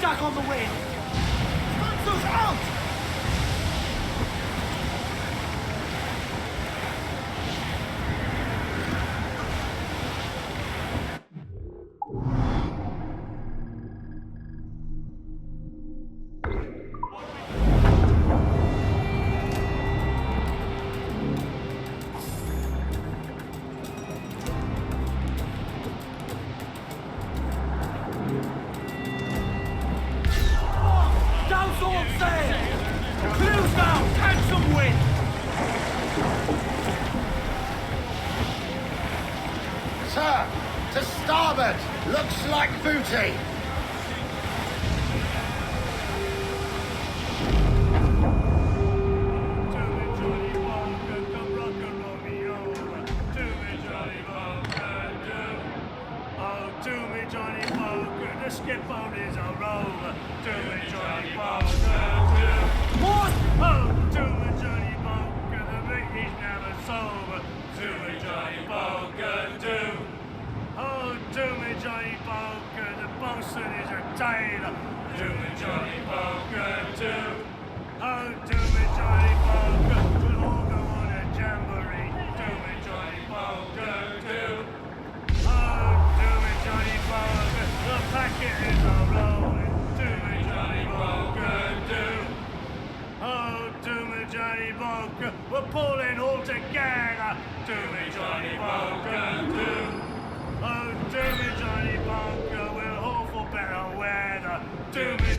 Back on the wind! Cancels out! Sir, to starboard! Looks like booty! Skip on is a rover, do it Johnny Boker, what? Oh, do it Johnny Boker, the British never sober, do it Johnny Boker, do. Oh, do it Johnny Boker, the bosun is a tailor, do it Johnny Boker, do. Oh, do it Johnny Boker, we'll all go on a jamboree, do it Johnny Boker, do. Oh, do it Johnny Boker, the packet is a rolling, do me Johnny Boker, do. Oh, do me Johnny Boker, we're pulling all together, do me Johnny Boker, do. Oh, do me Johnny Boker, we'll hope for better weather, do me.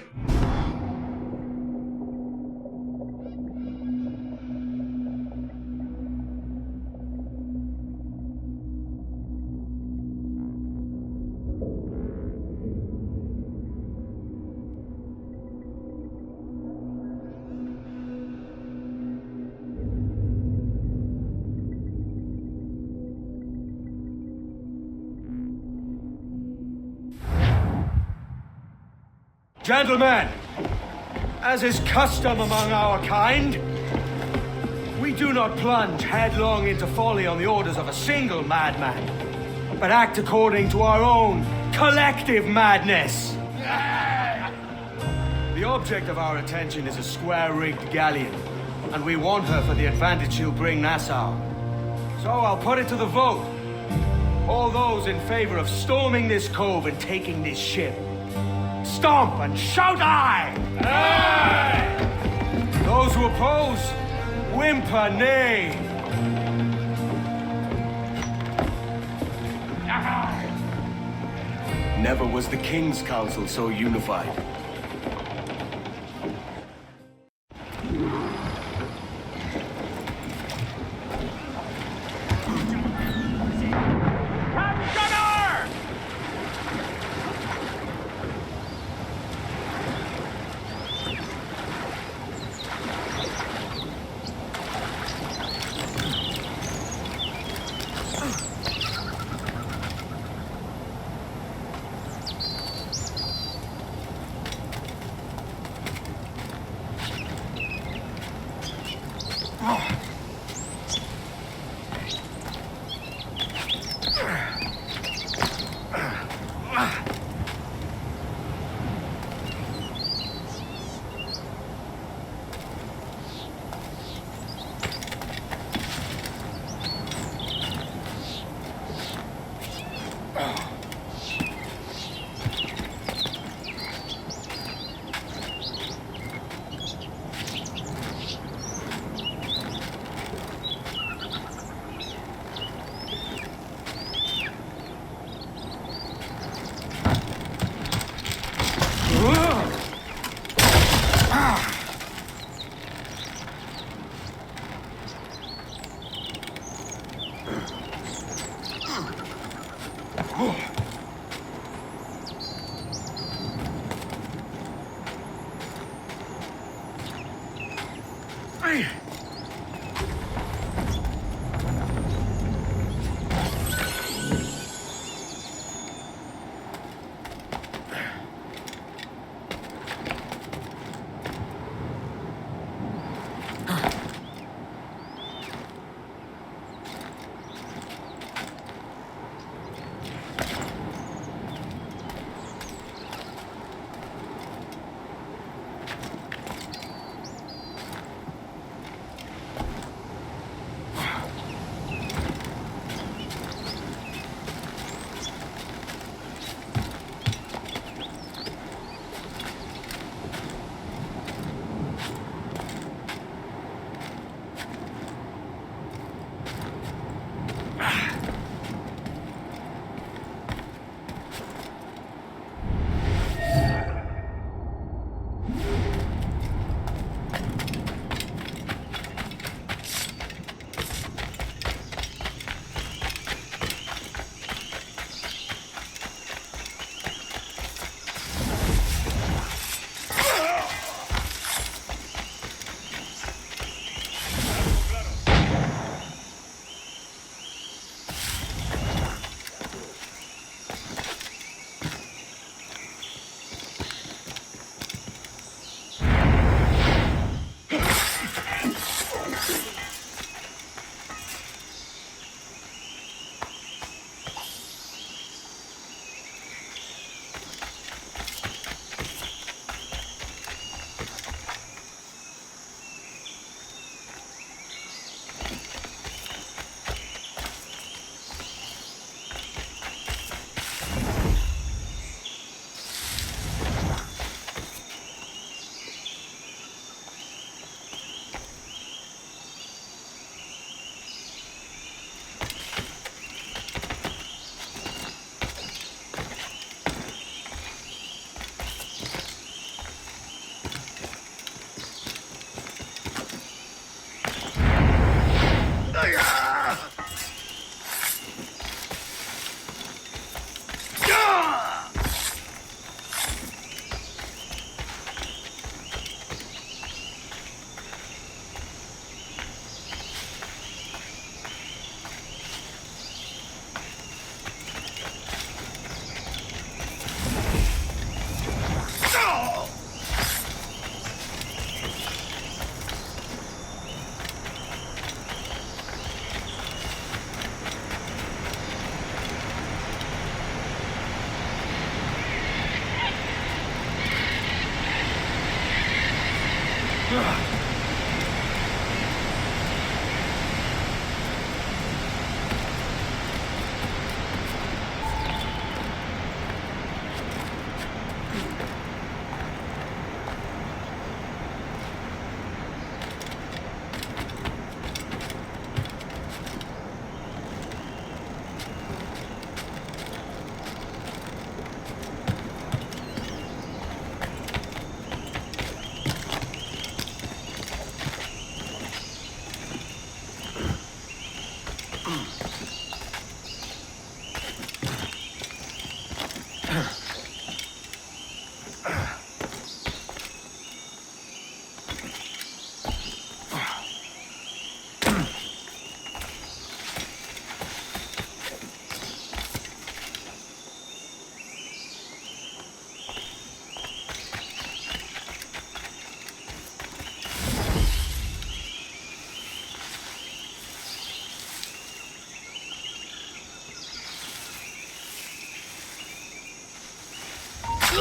Gentlemen, as is custom among our kind, we do not plunge headlong into folly on the orders of a single madman, but act according to our own collective madness. The object of our attention is a square-rigged galleon, and we want her for the advantage she'll bring Nassau. So I'll put it to the vote. All those in favor of storming this cove and taking this ship, stomp and shout aye! Aye! Those who oppose, whimper nay. Never was the King's Council so unified.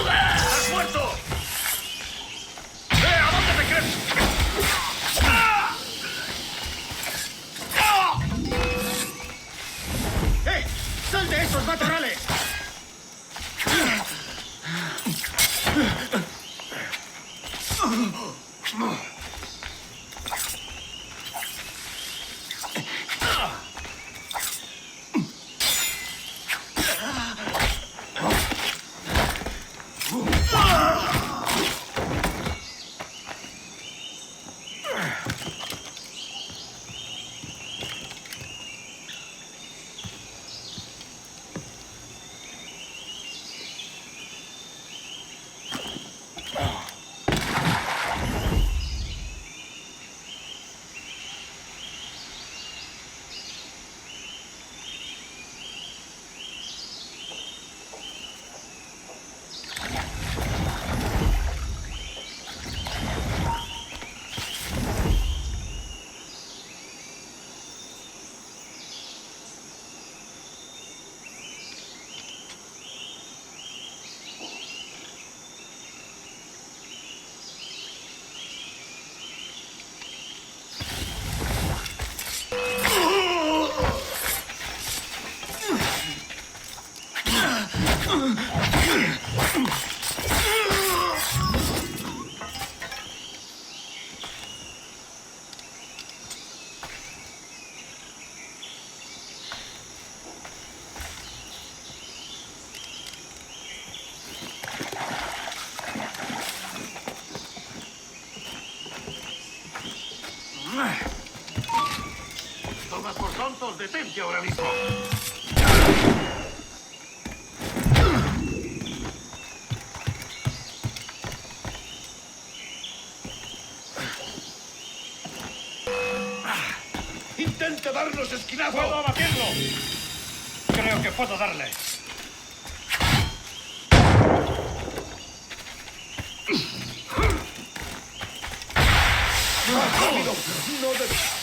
¡Has muerto! ¿A dónde te crees? ¡Sal de esos matorrales! Toma por tontos, detente ahora mismo. Intenta darnos esquinazo. ¡Puedo abatirlo! Creo que puedo darle. ¡Rápido! No debe...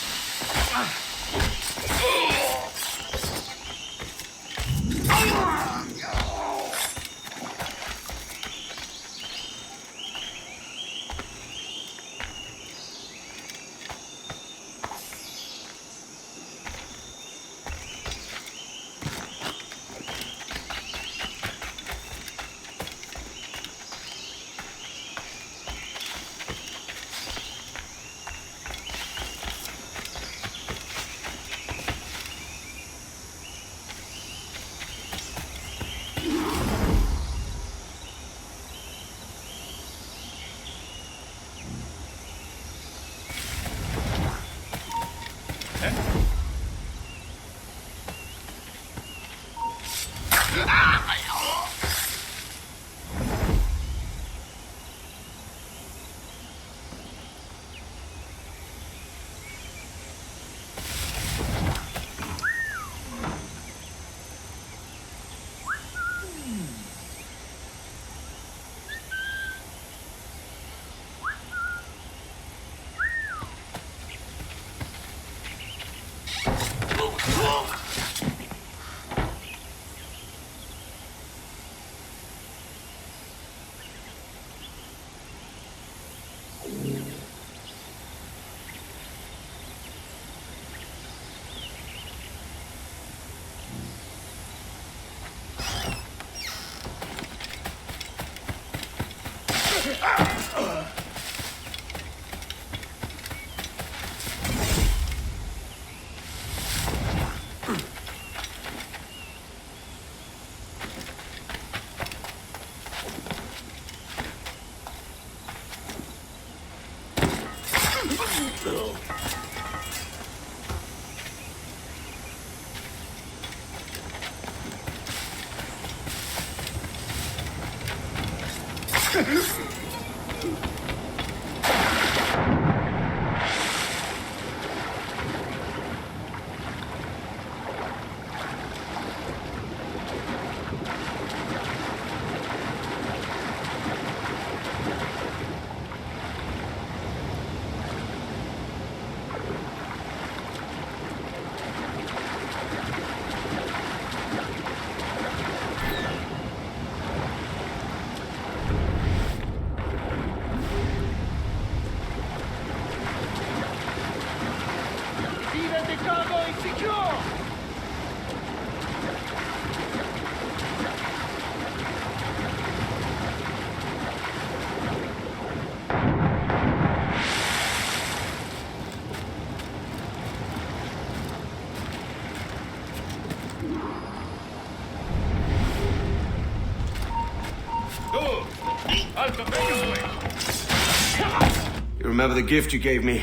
You remember the gift you gave me?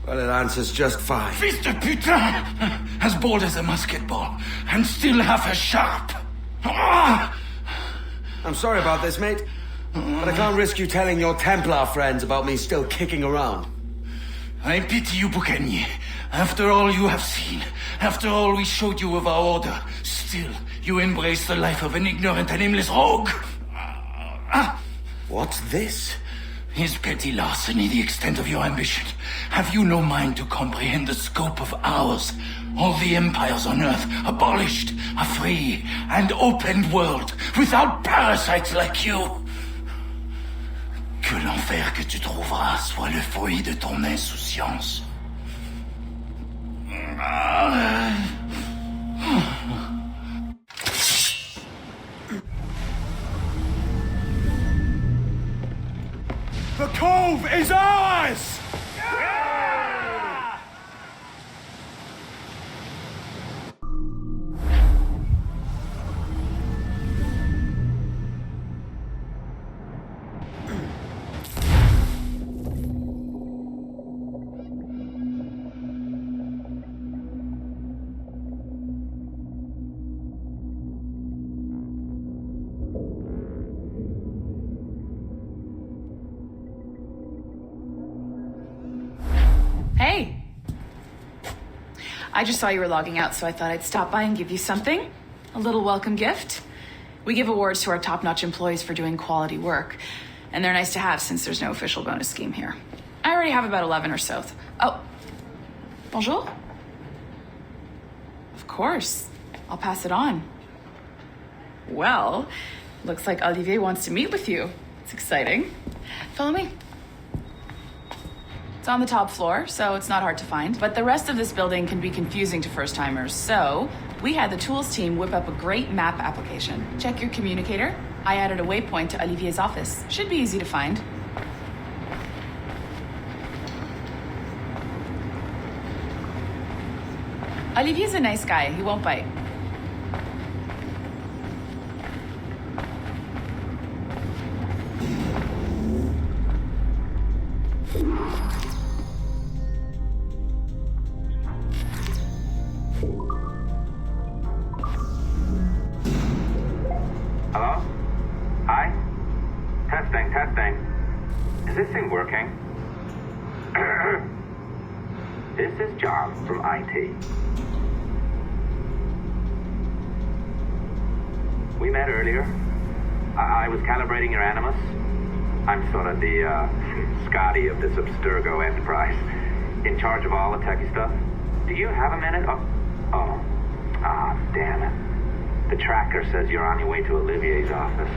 Well, it answers just fine. Fils de putain! As bold as a musket ball, and still half as sharp. Ah! I'm sorry about this, mate. But I can't risk you telling your Templar friends about me still kicking around. I pity you, Boucanier. After all you have seen, after all we showed you of our order, still you embrace the life of an ignorant and aimless rogue. What's this? Is petty larceny the extent of your ambition? Have you no mind to comprehend the scope of ours? All the empires on Earth abolished, a free and open world, without parasites like you. Que l'enfer que tu trouveras soit le fruit de ton insouciance. The cove is ours! Hey! I just saw you were logging out, so I thought I'd stop by and give you something. A little welcome gift. We give awards to our top-notch employees for doing quality work, and they're nice to have since there's no official bonus scheme here. I already have about 11 or so. Oh, bonjour? Of course. I'll pass it on. Well, looks like Olivier wants to meet with you. It's exciting. Follow me. It's on the top floor, so it's not hard to find. But the rest of this building can be confusing to first-timers, so we had the tools team whip up a great map application. Check your communicator. I added a waypoint to Olivier's office. Should be easy to find. Olivier's a nice guy. He won't bite. Hello? Hi? Testing. Is this thing working? This is John from IT. We met earlier. I was calibrating your Animus. I'm sort of the Scotty of this Abstergo enterprise, in charge of all the techie stuff. Do you have a minute? Damn it. The tracker says you're on your way to Olivier's office.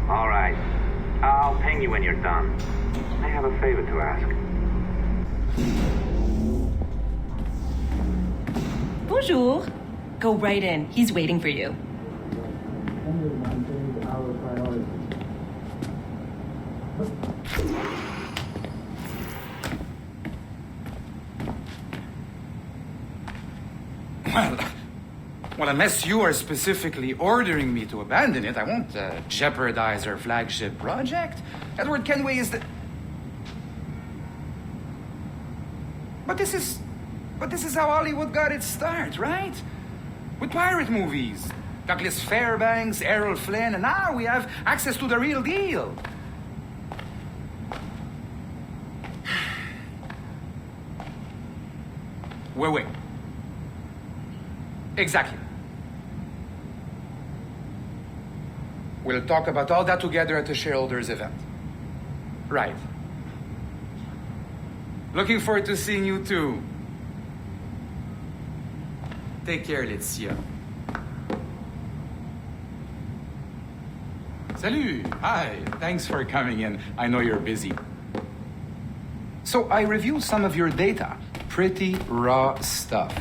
All right. I'll ping you when you're done. I have a favor to ask. Bonjour. Go right in. He's waiting for you. Well, unless you are specifically ordering me to abandon it, I won't jeopardize our flagship project. Edward Kenway is the... But this is how Hollywood got its start, right? With pirate movies. Douglas Fairbanks, Errol Flynn, and now we have access to the real deal. Wait. Exactly. We'll talk about all that together at the shareholders event. Right. Looking forward to seeing you too. Take care, Laetitia. Salut! Hi, thanks for coming in. I know you're busy. So I reviewed some of your data. Pretty raw stuff.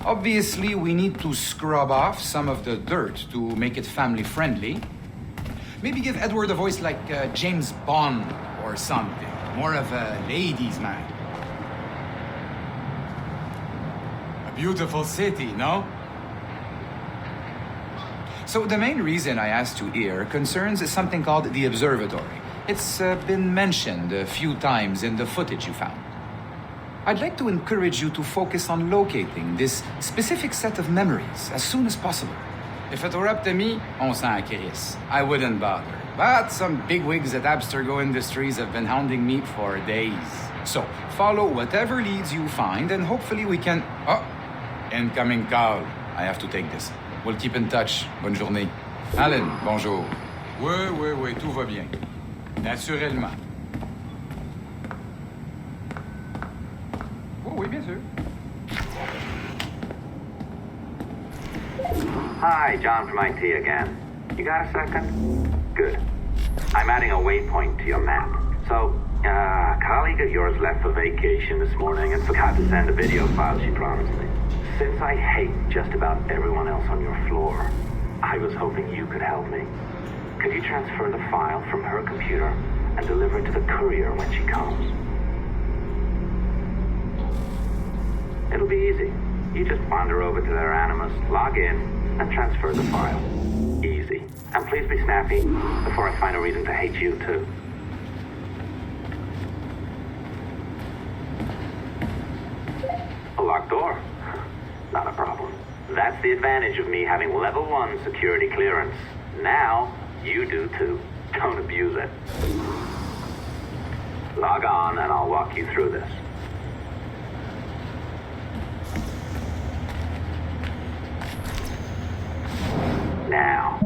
Obviously, we need to scrub off some of the dirt to make it family-friendly. Maybe give Edward a voice like James Bond or something. More of a ladies' man. A beautiful city, no? So the main reason I asked you here concerns something called the observatory. It's been mentioned a few times in the footage you found. I'd like to encourage you to focus on locating this specific set of memories as soon as possible. If it were up to me, on s'en crisse. I wouldn't bother. But some bigwigs at Abstergo Industries have been hounding me for days. So, follow whatever leads you find and hopefully we can... Oh, incoming call. I have to take this. We'll keep in touch. Bonne journée. Alan, bonjour. Oui, tout va bien. Naturellement. Oui, bien sûr. Hi, John from IT again. You got a second? Good. I'm adding a waypoint to your map. So, a colleague of yours left for vacation this morning and forgot to send a video file she promised me. Since I hate just about everyone else on your floor, I was hoping you could help me. Could you transfer the file from her computer and deliver it to the courier when she comes. It'll be easy. You just wander over to their Animus, log in, and transfer the file. Easy. And please be snappy before I find a reason to hate you too. A locked door? Not a problem. That's the advantage of me having level 1 security clearance. Now, you do too. Don't abuse it. Log on and I'll walk you through this. Now,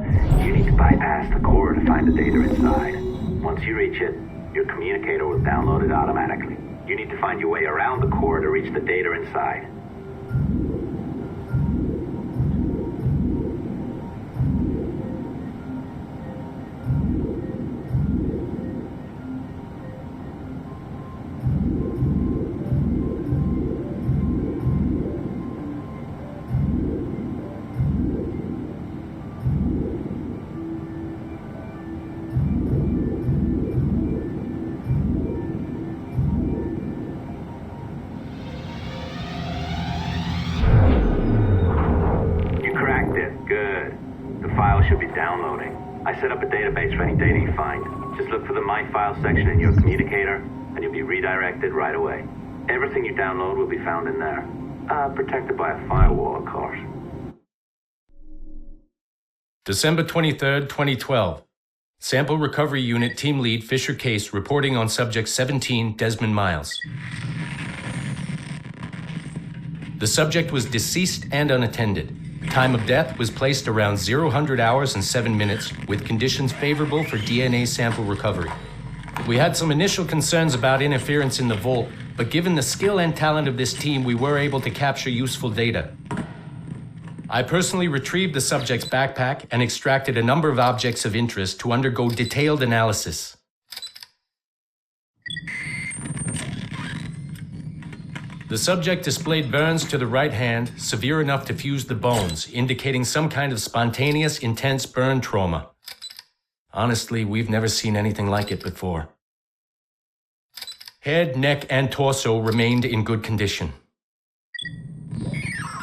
you need to bypass the core to find the data inside. Once you reach it, your communicator will download it automatically. You need to find your way around the core to reach the data inside. Should be downloading. I set up a database for any data you find. Just look for the My File section in your communicator, and you'll be redirected right away. Everything you download will be found in there. Protected by a firewall, of course. December 23rd, 2012. Sample Recovery Unit Team Lead Fisher Case reporting on Subject 17, Desmond Miles. The subject was deceased and unattended. Time of death was placed around 00 hours and 7 minutes, with conditions favorable for DNA sample recovery. We had some initial concerns about interference in the vault, but given the skill and talent of this team, we were able to capture useful data. I personally retrieved the subject's backpack and extracted a number of objects of interest to undergo detailed analysis. The subject displayed burns to the right hand, severe enough to fuse the bones, indicating some kind of spontaneous, intense burn trauma. Honestly, we've never seen anything like it before. Head, neck, and torso remained in good condition.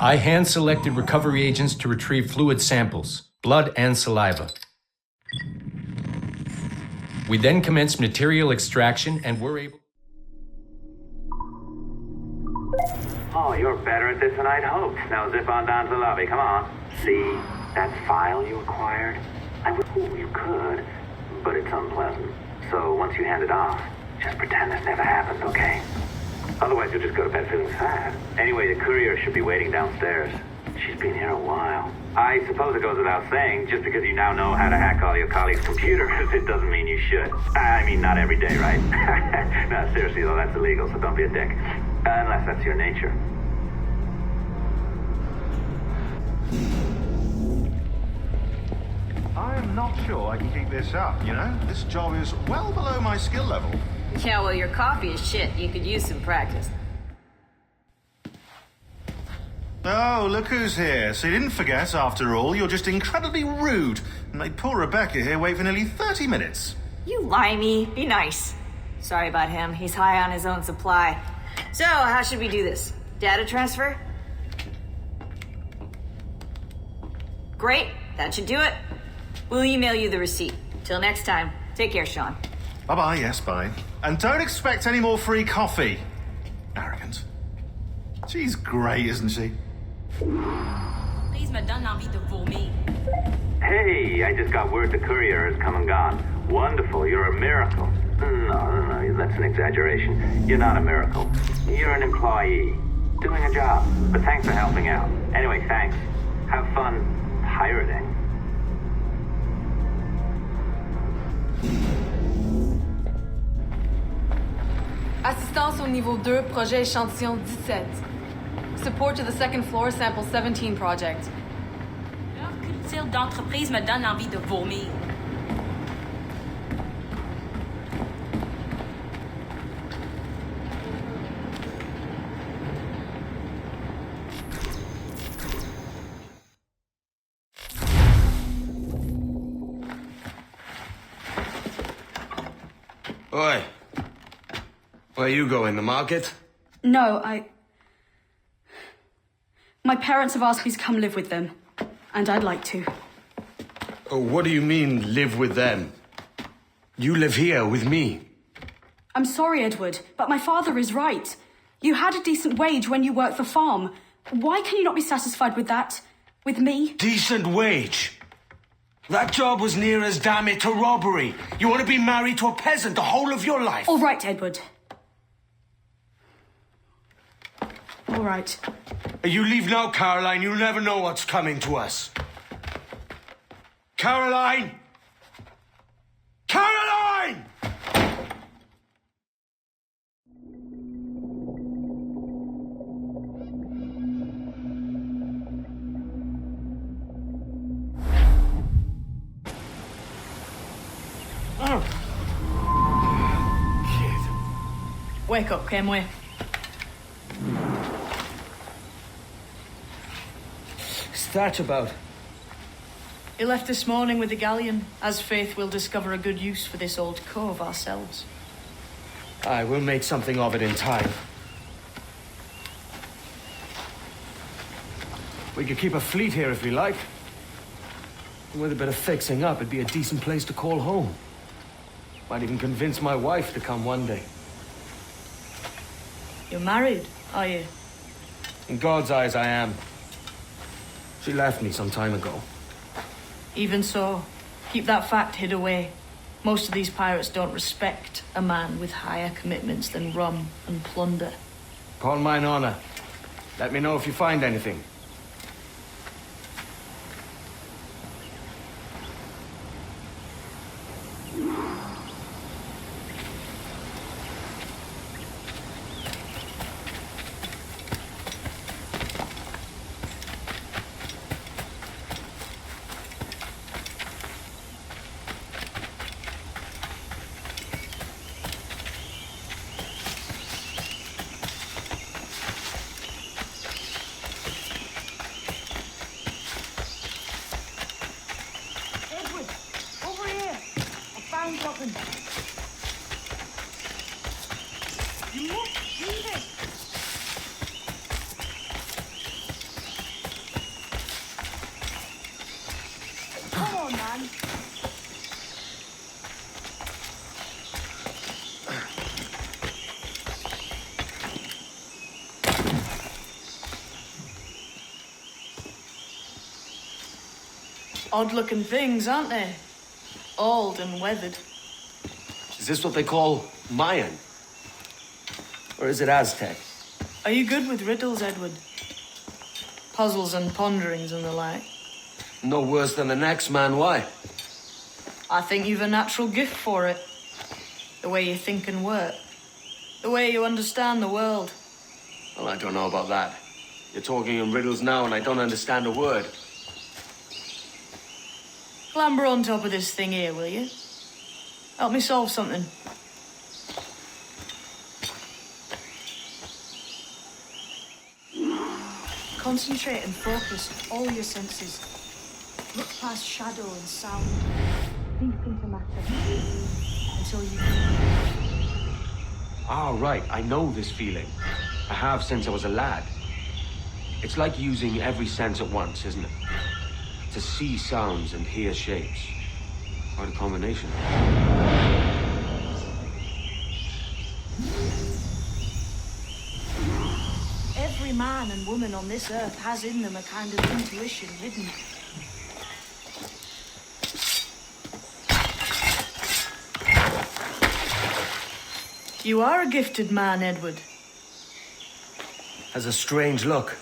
I hand-selected recovery agents to retrieve fluid samples, blood and saliva. We then commenced material extraction and were able... Oh, you're better at this than I'd hoped. Now zip on down to the lobby, come on. See, that file you acquired? You could, but it's unpleasant. So once you hand it off, just pretend this never happened, okay? Otherwise you'll just go to bed feeling sad. Anyway, the courier should be waiting downstairs. She's been here a while. I suppose it goes without saying, just because you now know how to hack all your colleagues' computers, it doesn't mean you should. I mean, not every day, right? No, seriously though, that's illegal, so don't be a dick. Unless that's your nature. I am not sure I can keep this up, you know? This job is well below my skill level. Yeah, well, your coffee is shit. You could use some practice. Oh, look who's here. So you didn't forget, after all, you're just incredibly rude and made poor Rebecca here wait for nearly 30 minutes. You limey. Be nice. Sorry about him. He's high on his own supply. So, how should we do this? Data transfer? Great. That should do it. We'll email you the receipt. Till next time. Take care, Sean. Bye-bye, yes, bye. And don't expect any more free coffee. Arrogant. She's great, isn't she? Please me donne envie de vomir. Hey, I just got word the courier has come and gone. Wonderful, you're a miracle. No, that's an exaggeration. You're not a miracle. You're an employee, doing a job. But thanks for helping out. Anyway, thanks. Have fun pirating. Assistance au niveau 2, projet échantillon 17. Support to the second floor, sample 17 project. Leur culture d'entreprise me donne envie de vomir. Oi. Where you going, the market? No, My parents have asked me to come live with them, and I'd like to. Oh, what do you mean, live with them? You live here with me. I'm sorry, Edward, but my father is right. You had a decent wage when you worked the farm. Why can you not be satisfied with that? With me? Decent wage? That job was near as damn it to robbery. You want to be married to a peasant the whole of your life? All right, Edward. All right. You leave now, Caroline. You'll never know what's coming to us. Caroline! Caroline! Wake up, Kenway. What's that about? He left this morning with the galleon. As faith, we'll discover a good use for this old cove ourselves. Aye, we'll make something of it in time. We could keep a fleet here if we like. With a bit of fixing up, it'd be a decent place to call home. Might even convince my wife to come one day. You're married, are you? In God's eyes, I am. She left me some time ago. Even so, keep that fact hid away. Most of these pirates don't respect a man with higher commitments than rum and plunder. Upon mine honor. Let me know if you find anything. Odd-looking things, aren't they? Old and weathered. Is this what they call Mayan? Or is it Aztec? Are you good with riddles, Edward? Puzzles and ponderings and the like? No worse than the next man, why? I think you've a natural gift for it. The way you think and work. The way you understand the world. Well, I don't know about that. You're talking in riddles now and I don't understand a word. Clamber on top of this thing here, will you? Help me solve something. Concentrate and focus all your senses. Look past shadow and sound, deep into matter, until you... Ah, right. I know this feeling. I have since I was a lad. It's like using every sense at once, isn't it? To see sounds and hear shapes. Quite a combination. Every man and woman on this earth has in them a kind of intuition hidden. You are a gifted man, Edward. Has a strange look.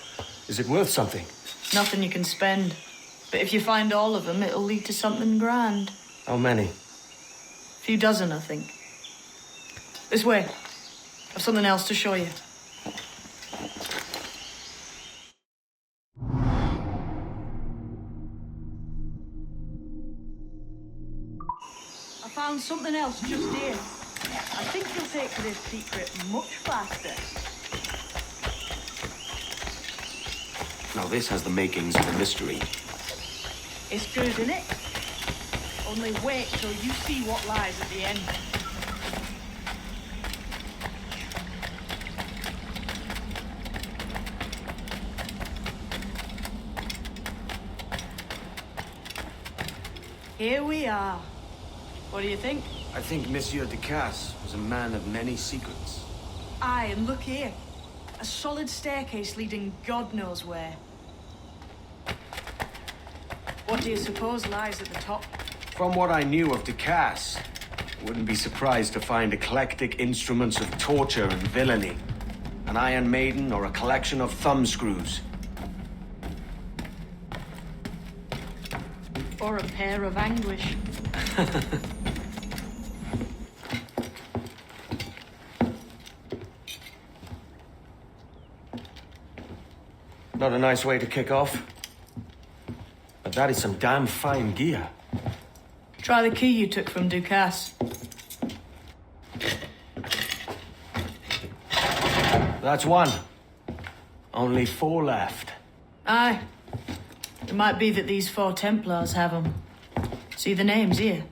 Is it worth something? Nothing you can spend. But if you find all of them, it'll lead to something grand. How many? A few dozen, I think. This way. I've something else to show you. I found something else just here. I think you'll take to this secret much faster. Now this has the makings of a mystery. It's good, isn't it? Only wait till you see what lies at the end. Here we are. What do you think? I think Monsieur de Casse was a man of many secrets. Aye, and look here. A solid staircase leading God knows where. What do you suppose lies at the top? From what I knew of de Casse, I wouldn't be surprised to find eclectic instruments of torture and villainy. An Iron Maiden or a collection of thumbscrews. Or a pair of anguish. Not a nice way to kick off. But that is some damn fine gear. Try the key you took from Ducasse. That's one. Only 4 left. Aye. It might be that these 4 Templars have them. See the names here?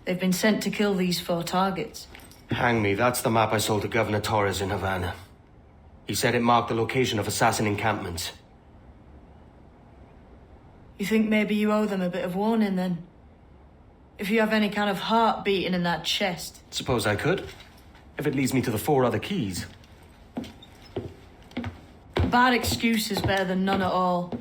They've been sent to kill these 4 targets. Hang me, that's the map I sold to Governor Torres in Havana. He said it marked the location of assassin encampments. You think maybe you owe them a bit of warning, then? If you have any kind of heart beating in that chest. Suppose I could, if it leads me to the 4 other keys. A bad excuse is better than none at all.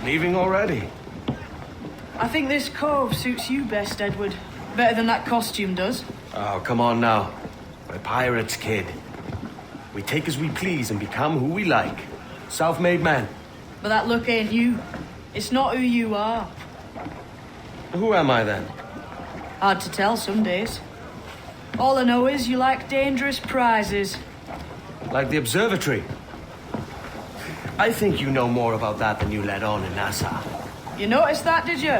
Leaving already? I think this cove suits you best, Edward. Better than that costume does. Oh, come on now. We're pirates, kid. We take as we please and become who we like. Self-made man. But that look ain't you. It's not who you are. Who am I then? Hard to tell some days. All I know is you like dangerous prizes. Like the observatory. I think you know more about that than you let on in Nassau. You noticed that, did you?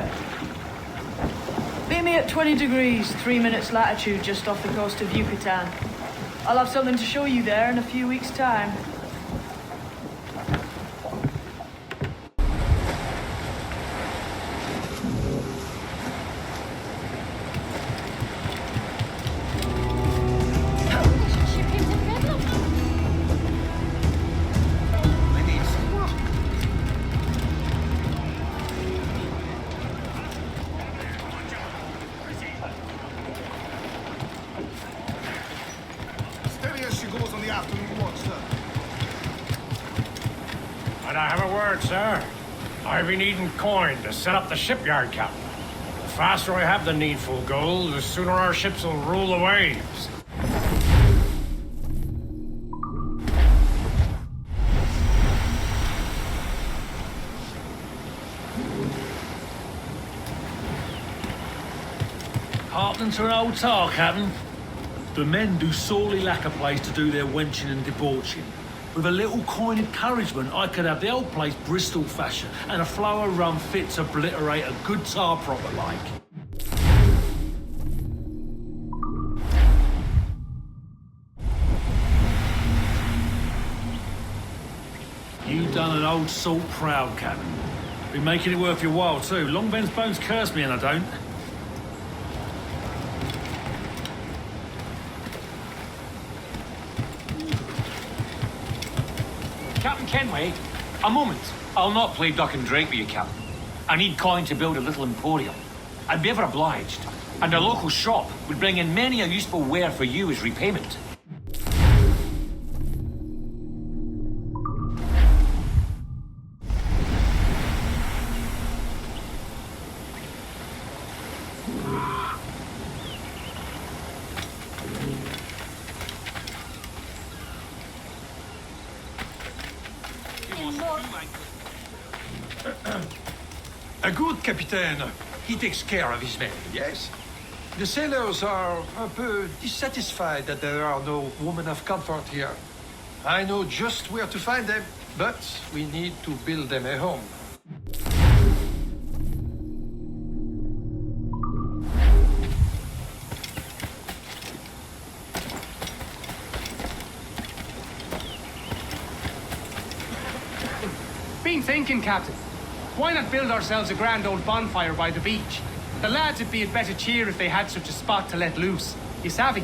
Meet me at 20 degrees, 3 minutes latitude just off the coast of Yucatan. I'll have something to show you there in a few weeks' time. word, sir. I've been needing coin to set up the shipyard, Captain. The faster I have the needful gold, the sooner our ships will rule the waves. Hearkening to an old tale, Captain. The men do sorely lack a place to do their wenching and debauching. With a little coin encouragement, I could have the old place Bristol fashion and a flow of rum fit to obliterate a good tar proper like. You done an old salt proud, Captain. Been making it worth your while too. Long Ben's bones curse me and I don't. Captain Kenway, a moment. I'll not play duck and drink with you, Captain. I need coin to build a little emporium. I'd be ever obliged. And a local shop would bring in many a useful ware for you as repayment. A good captain. He takes care of his men, yes? The sailors are un peu dissatisfied that there are no women of comfort here. I know just where to find them, but we need to build them a home. Been thinking, Captain. Why not build ourselves a grand old bonfire by the beach? The lads would be in better cheer if they had such a spot to let loose. You savvy?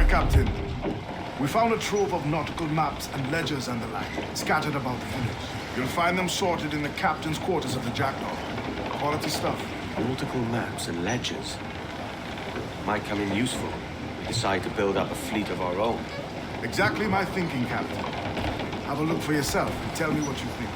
Captain, we found a trove of nautical maps and ledgers and the like, scattered about the village. You'll find them sorted in the captain's quarters of the Jackdaw. Quality stuff. Nautical maps and ledgers. Might come in useful. We decide to build up a fleet of our own. Exactly my thinking, Captain. Have a look for yourself and tell me what you think.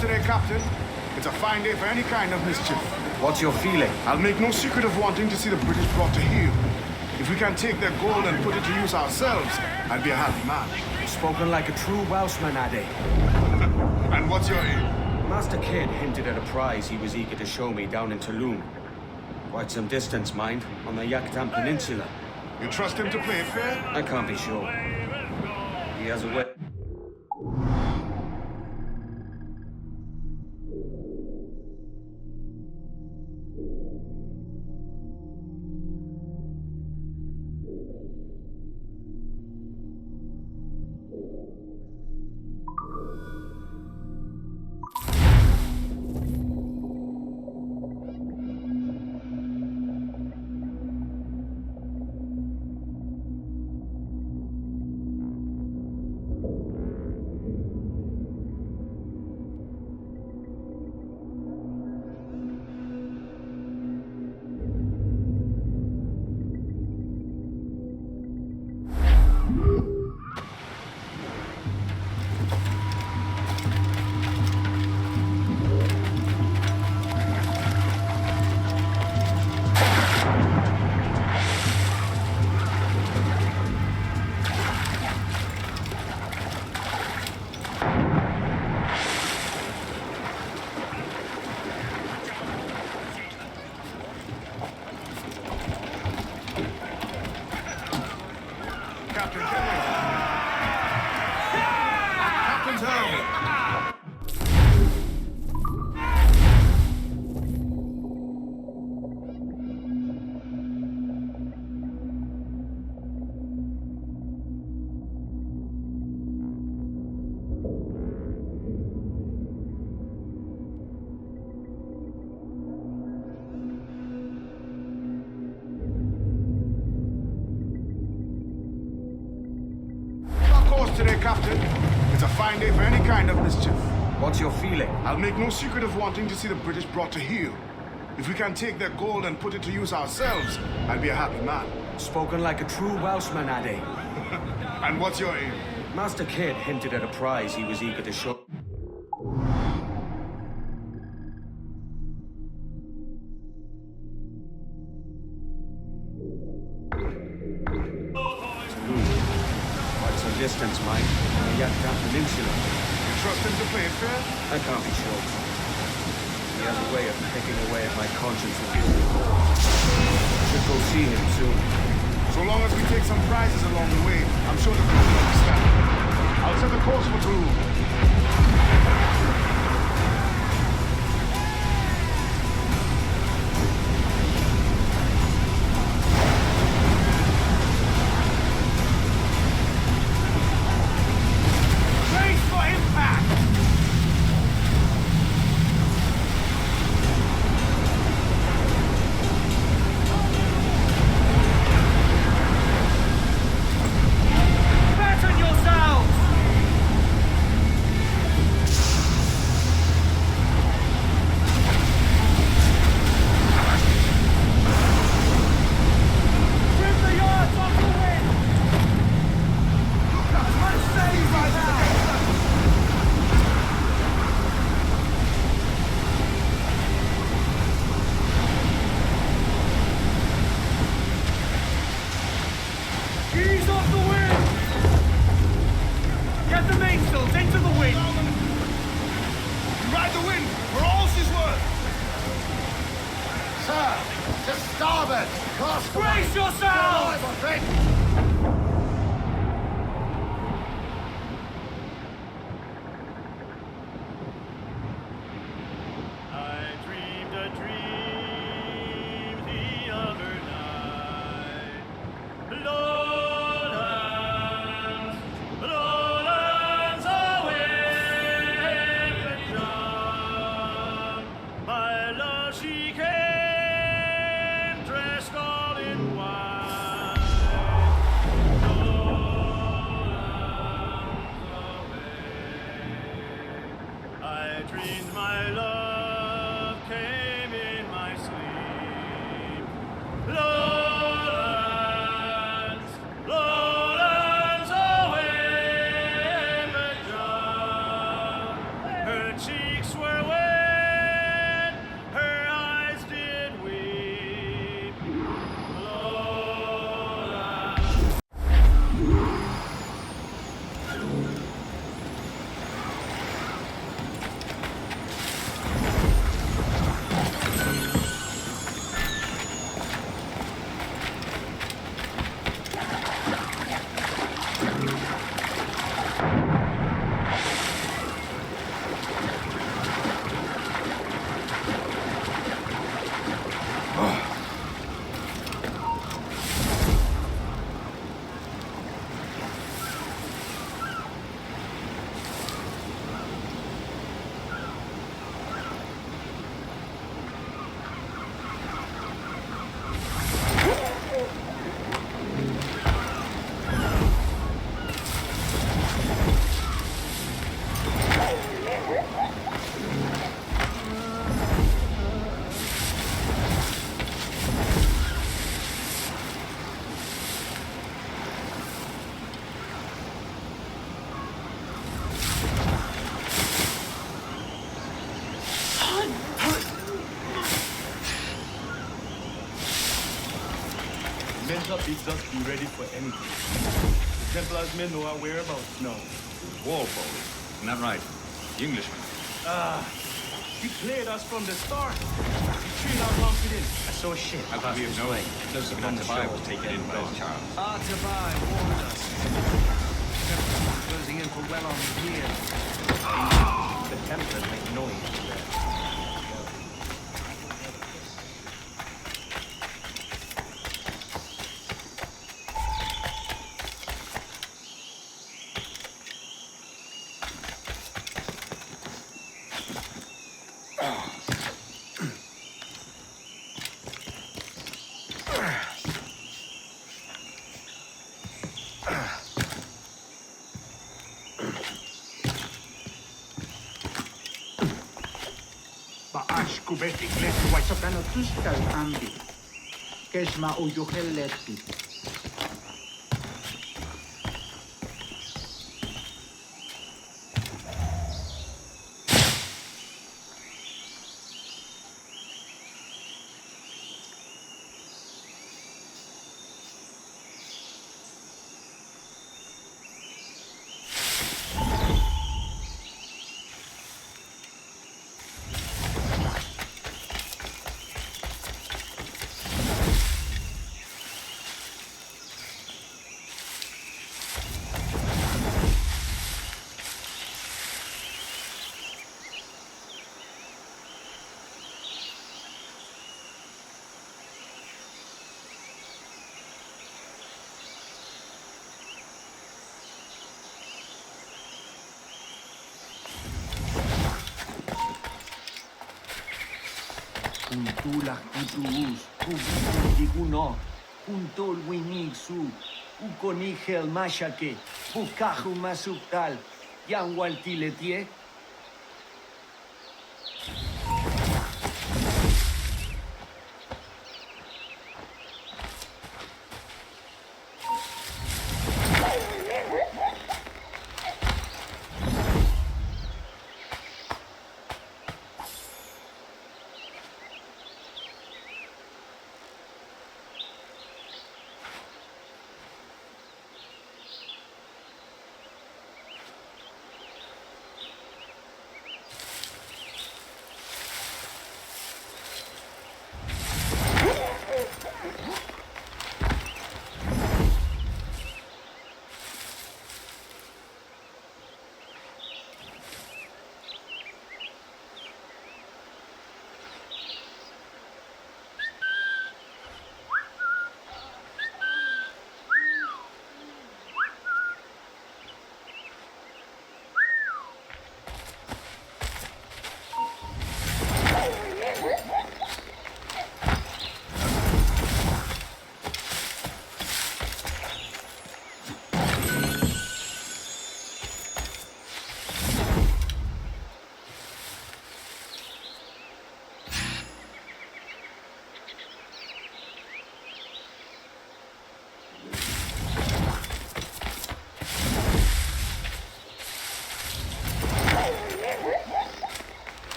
Today, Captain. It's a fine day for any kind of mischief. What's your feeling? I'll make no secret of wanting to see the British brought to heel. If we can take their gold and put it to use ourselves, I'd be a happy man. Spoken like a true Welshman, Addy. And what's your aim? Master Kidd hinted at a prize he was eager to show me down in Tulum. Quite some distance, mind, on the Jackdaw Peninsula. You trust him to play it fair? I can't be sure. He has a way... today, Captain. It's a fine day for any kind of mischief. What's your feeling? I'll make no secret of wanting to see the British brought to heel. If we can take their gold and put it to use ourselves, I'll be a happy man. Spoken like a true Welshman, Addy. And what's your aim? Master Kidd hinted at a prize he was eager to show. Quite some distance, Mike. Yet that peninsula. You trust him to play it fair? I can't be sure. He has a way of picking away at my conscience and giving me pause. Should go see him soon. So long as we take some prizes along the way, I'm sure the crew will understand. I'll set the course for Tulum. Brace for impact! Pattern yourselves! Trim the yards off the wind! Look up, let's save right now! Ease off the wind! Get the mainsails into the wind! Ride the wind for all she's worth! Sir, to starboard! Cast Brace yourselves! I dreamed a dream the other night. Lowlands, lowlands away beyond. My love, she came dressed all in white. Lowlands away. I dreamed my love came in my sleep. Lowlands, lowlands away beyond. Her cheeks were wet, her eyes did weep. Lowlands. Men up bids us be ready for anything. The Templars may know our whereabouts now. Walpole, isn't that right? The Englishman. He played us from the start. He trained our locked in. I saw shit. I thought we have no way. Close to Montabai was taken in by Charles. Artabai warned us. Templars closing in for well on here. The Templars make noise. besiklet waisokano tuskal ambi. Kesma ujuhelletti. Kuntulak kutuus, kubitiguno, kuntol winigsu, ukonigel mashake, pukaju masuktal, yanwaltiletie.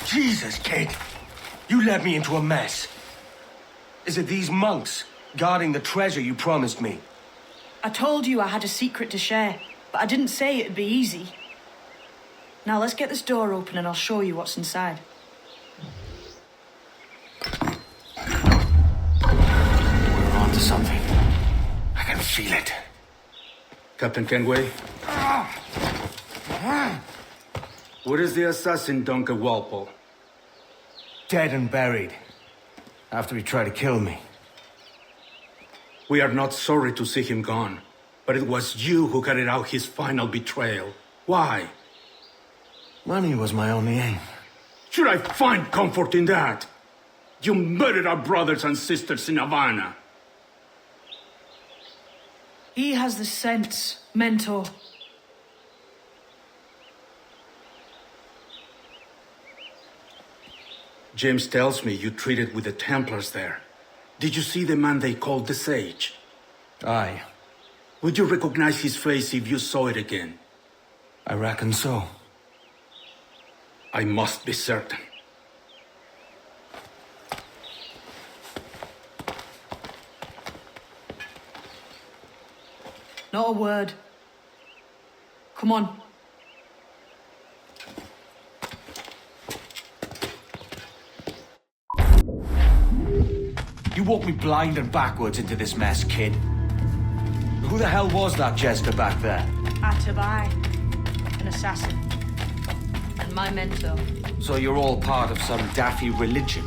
Jesus, kid. You led me into a mess. Is it these monks guarding the treasure you promised me? I told you I had a secret to share, but I didn't say it'd be easy. Now let's get this door open and I'll show you what's inside. We're onto something. I can feel it. Captain Kenway? What is the assassin, Duncan Walpole? Dead and buried. After he tried to kill me. We are not sorry to see him gone, but it was you who carried out his final betrayal. Why? Money was my only aim. Should I find comfort in that? You murdered our brothers and sisters in Havana. He has the sense, Mentor. James tells me you treated with the Templars there. Did you see the man they called the Sage? Aye. Would you recognize his face if you saw it again? I reckon so. I must be certain. Not a word. Come on. You walked me blind and backwards into this mess, kid. Who the hell was that jester back there? Atabai, an assassin. And my mentor. So you're all part of some daffy religion?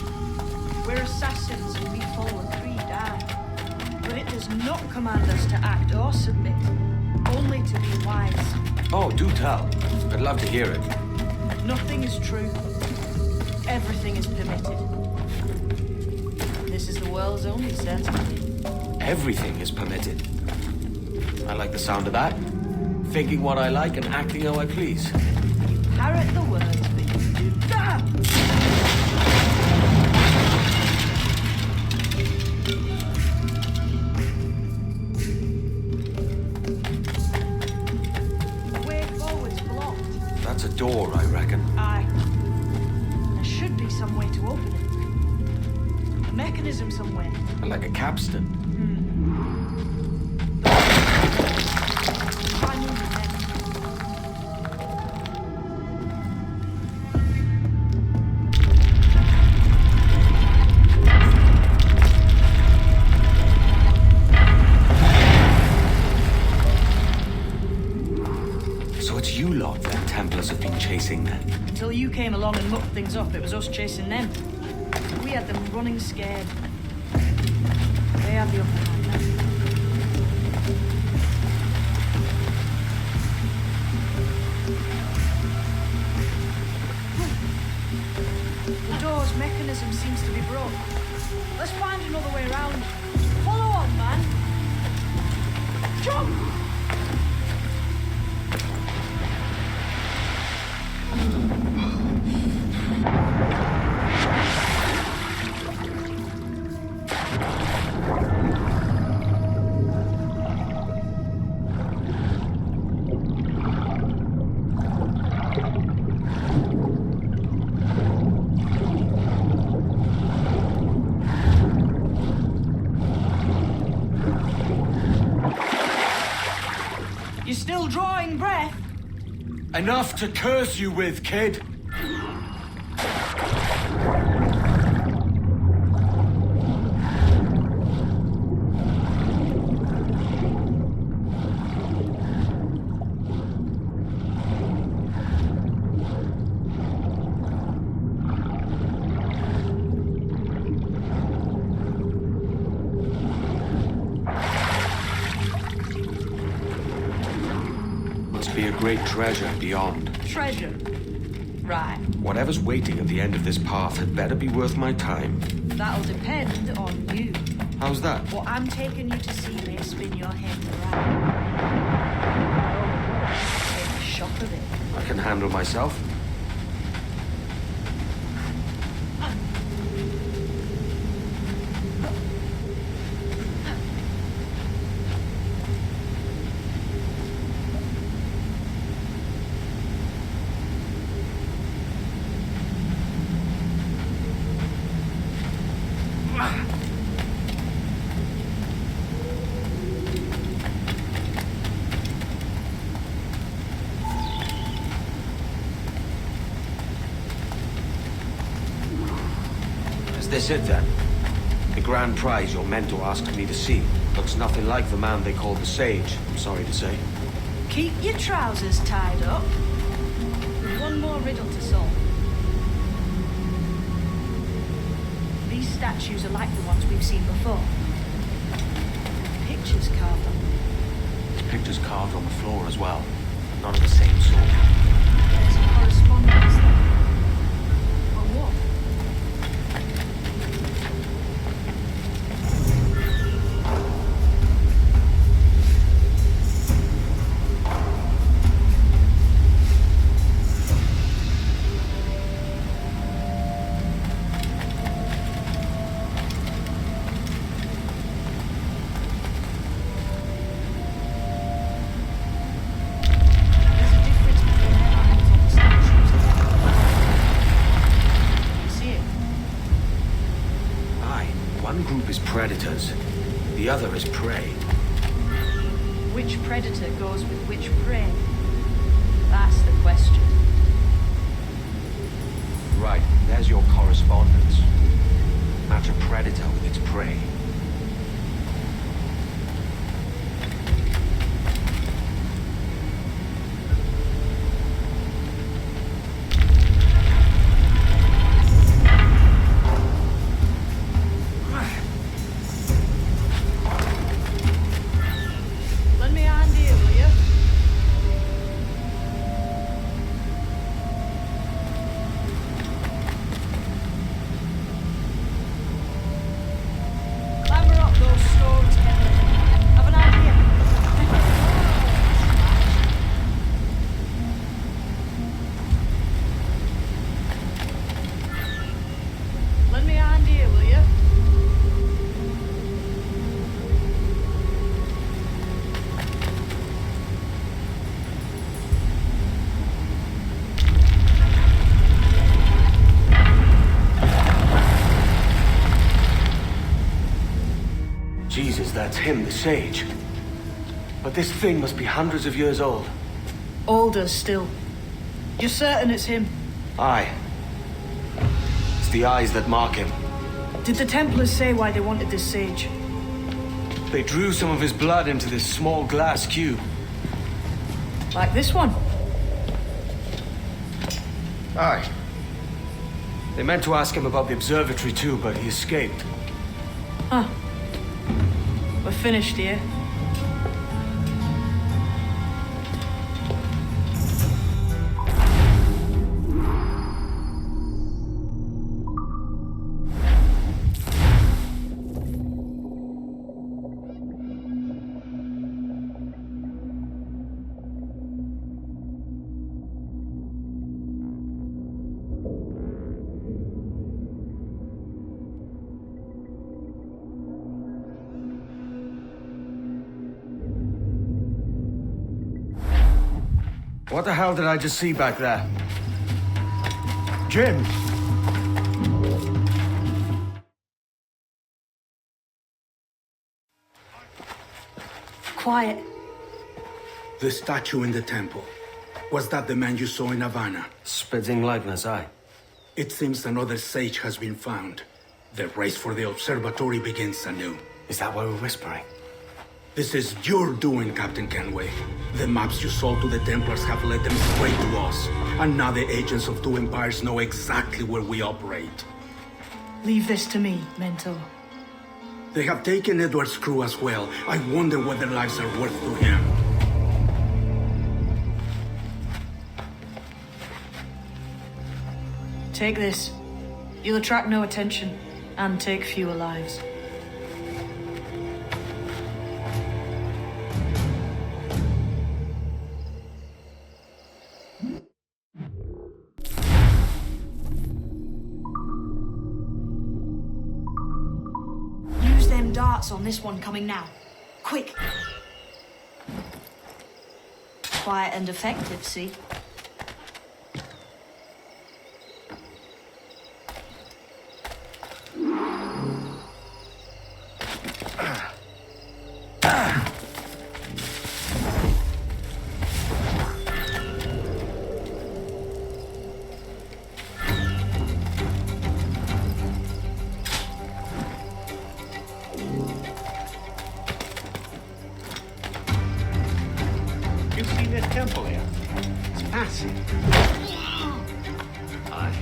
We're assassins and we follow a creed, aye. But it does not command us to act or submit. Only to be wise. Oh, do tell. I'd love to hear it. Nothing is true. Everything is permitted. This is the world's only certainty. Everything is permitted. I like the sound of that. Thinking what I like and acting how I please. You parrot the words, but you do that! The way forward's blocked. That's a door, I reckon. Aye. There should be some way to open it. A mechanism somewhere. Like a capstan. Try moving then. So it's you lot that Templars have been chasing then? Until you came along and mucked things up, it was us chasing them. We had them running scared. They have the upper hand now. The door's mechanism seems to be broke. Let's find another way around. Follow on, man. Jump! You're still drawing breath? Enough to curse you with, kid. Be a great treasure beyond. Treasure? Right. Whatever's waiting at the end of this path had better be worth my time. That'll depend on you. How's that? What I'm taking you to see may spin your head around. Take a shock of it. I can handle myself. Is this it then? The grand prize your mentor asked me to see. Looks nothing like the man they called the Sage, I'm sorry to say. Keep your trousers tied up. One more riddle to solve. these statues are like the ones we've seen before. Pictures carved on them. There's pictures carved on the floor as well. None of the same sort. There's a correspondence there. On what? Predators. The other is prey. Which predator goes with which prey? That's the question. Right, there's your correspondence. Match a predator with its prey. Jesus, that's him, the sage. But this thing must be hundreds of years old. Older still. You're certain it's him? Aye. It's the eyes that mark him. Did the Templars say why they wanted this sage? They drew some of his blood into this small glass cube. Like this one? Aye. They meant to ask him about the observatory too, but he escaped. Huh. We're finished here. What the hell did I just see back there? Jim! Quiet. The statue in the temple. Was that the man you saw in Havana? Spitting likeness, aye. It seems another sage has been found. The race for the observatory begins anew. Is that why we're whispering? This is your doing, Captain Kenway. The maps you sold to the Templars have led them straight to us. And now the agents of two empires know exactly where we operate. Leave this to me, Mentor. They have taken Edward's crew as well. I wonder what their lives are worth to him. Take this. You'll attract no attention, and take fewer lives. Use them darts on this one coming now. Quick! Quiet and effective, see? You've seen this temple here? It's massive. Aye,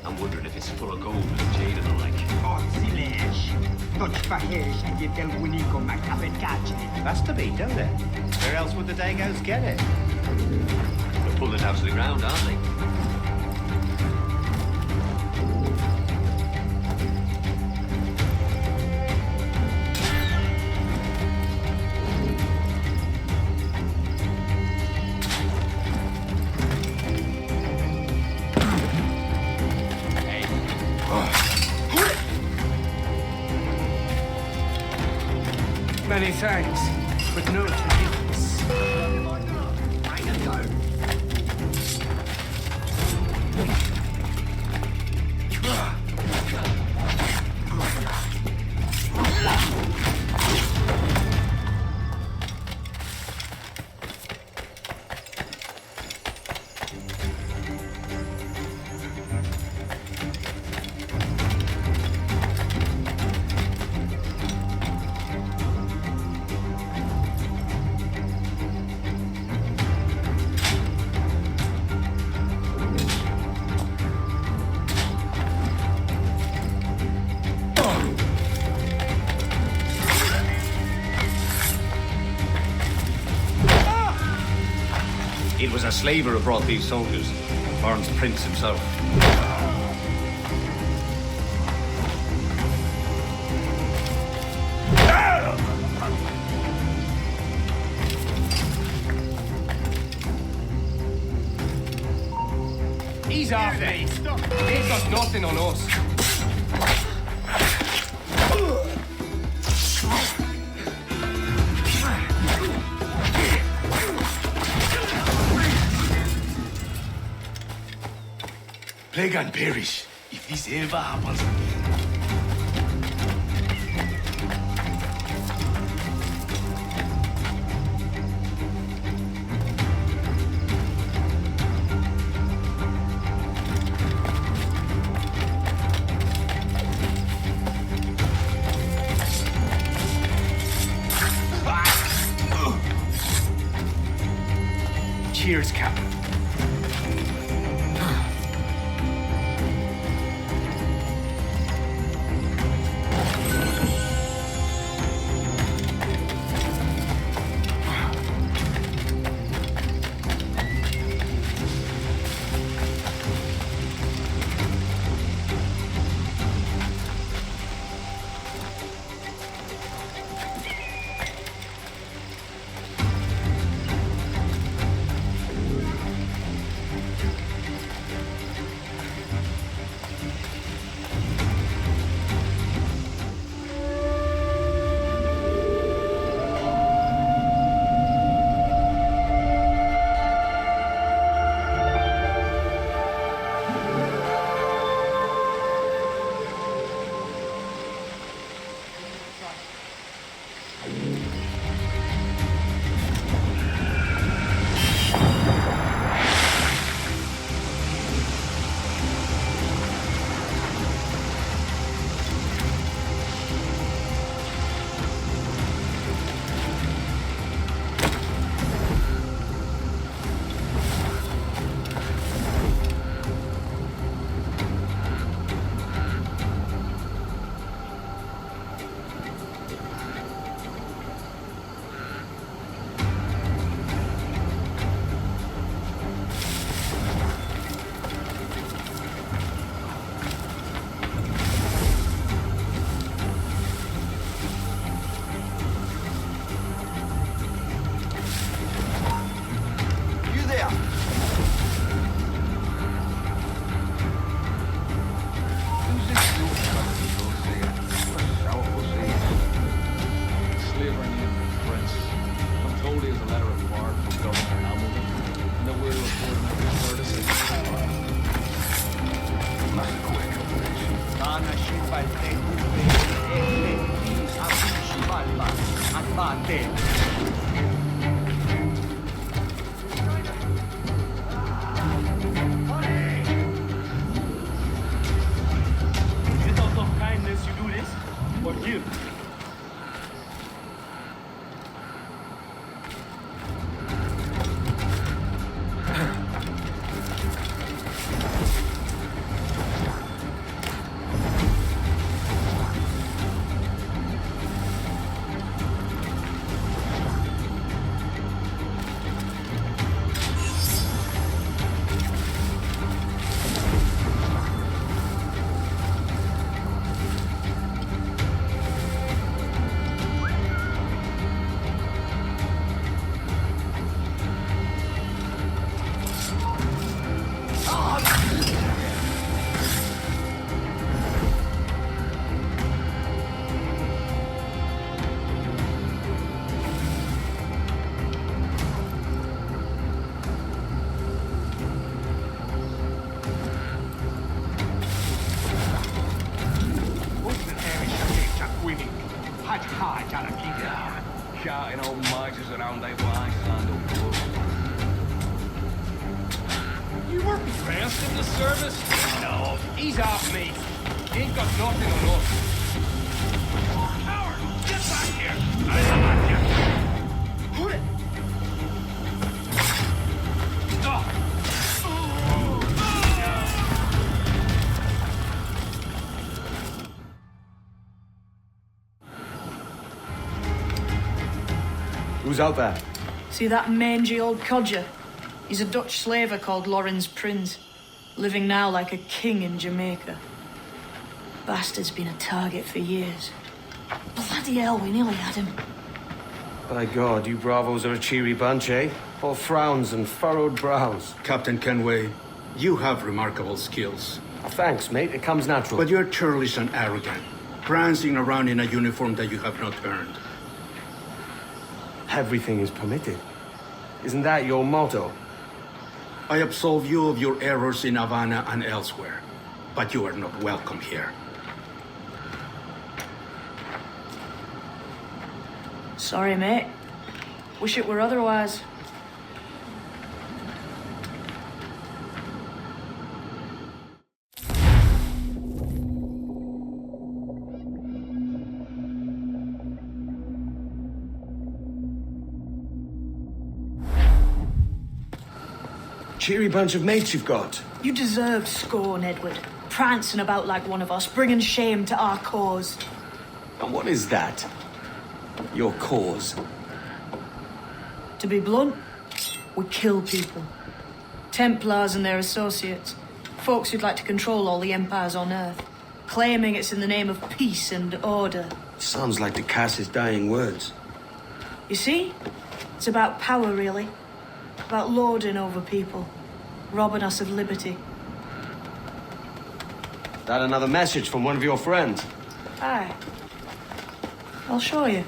and wondering if it's full of gold and jade and the like. That's to be, don't it? Where else would the Dagos get it? They're pulling it out to the ground, aren't they? Many thanks, but no forgiveness. It was a slaver who brought these soldiers. Barnes Prince himself. He's off me. He's got nothing on us. Plague and perish if this ever happens again. Cheers, Captain. Yeah, shouting old misers around like what I signed up for. You weren't dressed in the service? No, he's off me. He ain't got nothing on us. Howard, get back here! I don't like you! Put it! Who's out there? See that mangy old codger? He's a Dutch slaver called Laurens Prins, living now like a king in Jamaica. Bastard's been a target for years. Bloody hell, we nearly had him. By God, you bravos are a cheery bunch, eh? All frowns and furrowed brows. Captain Kenway, you have remarkable skills. Thanks, mate. It comes natural. But you're churlish and arrogant, prancing around in a uniform that you have not earned. Everything is permitted. Isn't that your motto? I absolve you of your errors in Havana and elsewhere, but you are not welcome here. Sorry, mate. Wish it were otherwise. Cheery bunch of mates you've got. You deserve scorn, Edward. Prancing about like one of us, bringing shame to our cause. And what is that? Your cause? To be blunt, we kill people. Templars and their associates. Folks who'd like to control all the empires on Earth. Claiming it's in the name of peace and order. Sounds like the cass's dying words. You see? It's about power, really. About lording over people. Robbing us of liberty. That another message from one of your friends? Aye. I'll show you.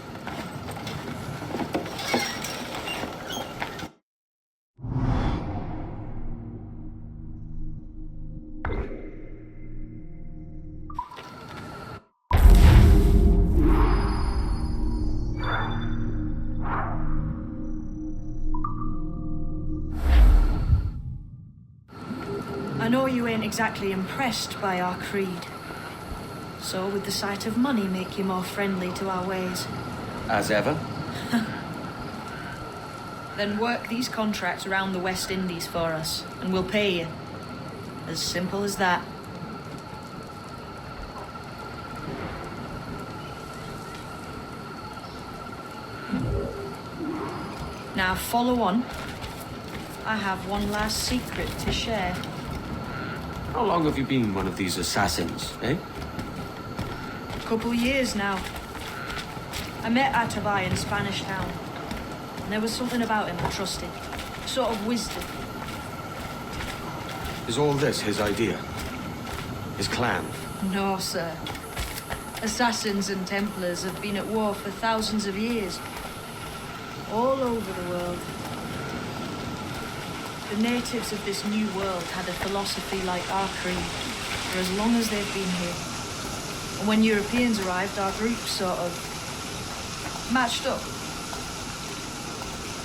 I know you ain't exactly impressed by our creed. So would the sight of money make you more friendly to our ways? As ever. Then work these contracts around the West Indies for us, and we'll pay you. As simple as that. Now follow on. I have one last secret to share. How long have you been one of these assassins, eh? Couple years now. I met Atavai in Spanish Town. And there was something about him I trusted. Sort of wisdom. Is all this his idea? His clan? No, sir. Assassins and Templars have been at war for thousands of years. All over the world. The natives of this new world had a philosophy like our creed for as long as they've been here. And when Europeans arrived, our group sort of matched up.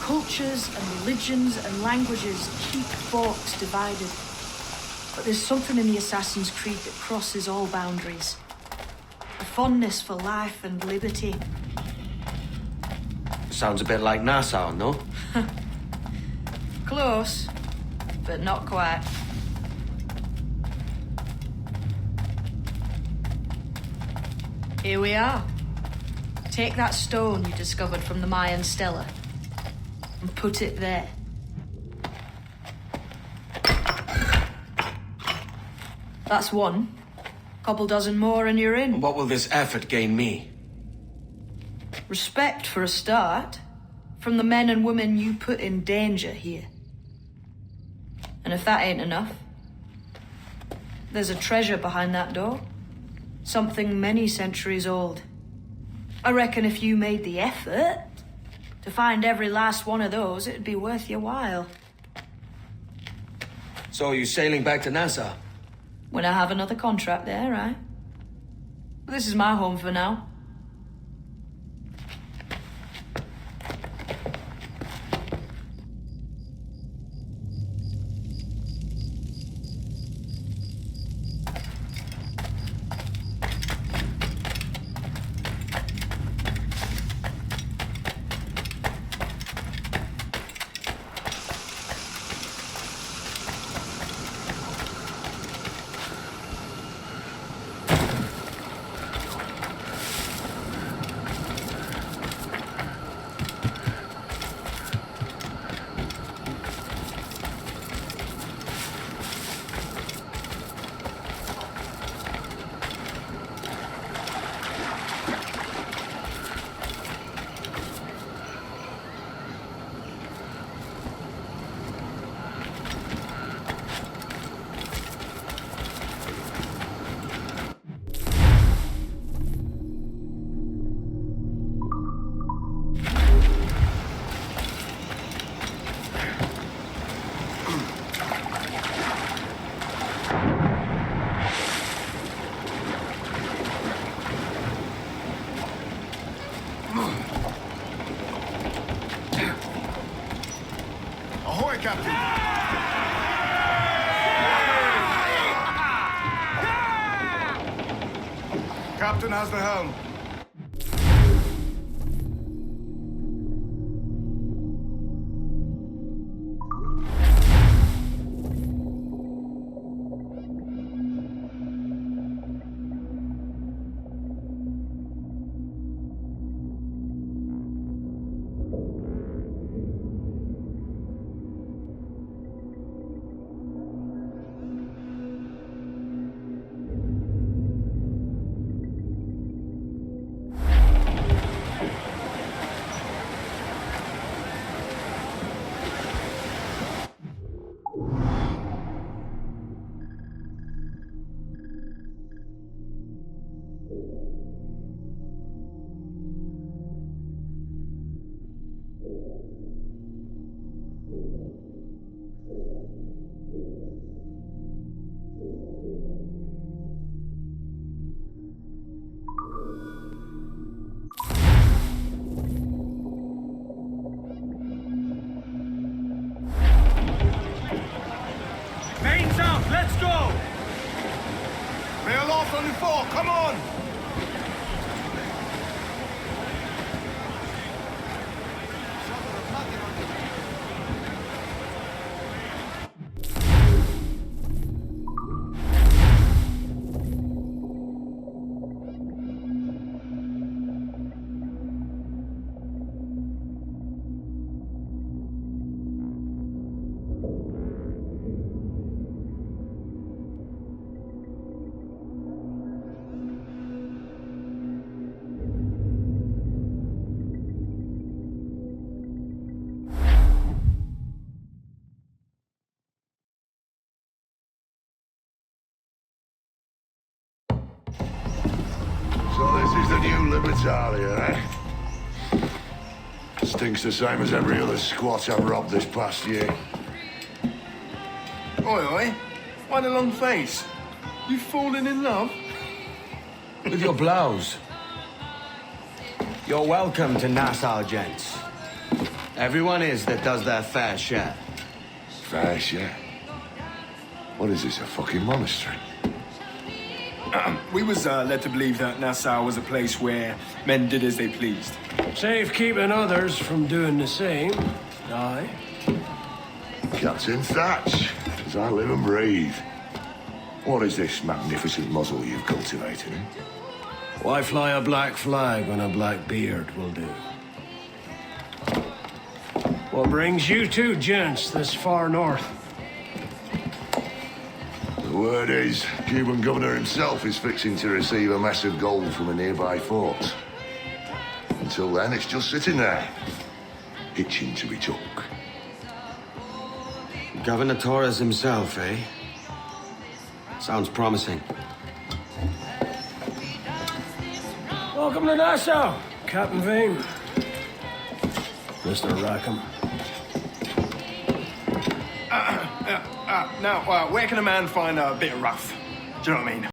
Cultures and religions and languages keep folks divided. But there's something in the Assassin's Creed that crosses all boundaries. A fondness for life and liberty. Sounds a bit like Nassau, no? Close, but not quite. Here we are. Take that stone you discovered from the Mayan Stela and put it there. That's one. Couple dozen more and you're in. What will this effort gain me? Respect for a start, from the men and women you put in danger here. And if that ain't enough, there's a treasure behind that door. Something many centuries old. I reckon if you made the effort to find every last one of those, it'd be worth your while. So are you sailing back to Nassau? When I have another contract there, right? This is my home for now. Captain. Captain has the helm. Mains out, let's go! They are lost on the fore, come on! So this is the new Libertalia, eh? Stinks the same as every other squat I've robbed this past year. Oi, oi. Why the long face? You fallen in love? With your blouse. You're welcome to Nassau, gents. Everyone is that does their fair share. Fair share? What is this, a fucking monastery? We was led to believe that Nassau was a place where men did as they pleased. Safe keeping others from doing the same. Aye. Captain Thatch, as I live and breathe. What is this magnificent muzzle you've cultivated? Why fly a black flag when a black beard will do? What brings you two gents this far north? The word is, Cuban governor himself is fixing to receive a mess of gold from a nearby fort. Until then, it's just sitting there, itching to be took. Governor Torres himself, eh? Sounds promising. Welcome to Nassau, Captain Vane. Mr. Rackham. Now, where can a man find a bit of rough? Do you know what I mean?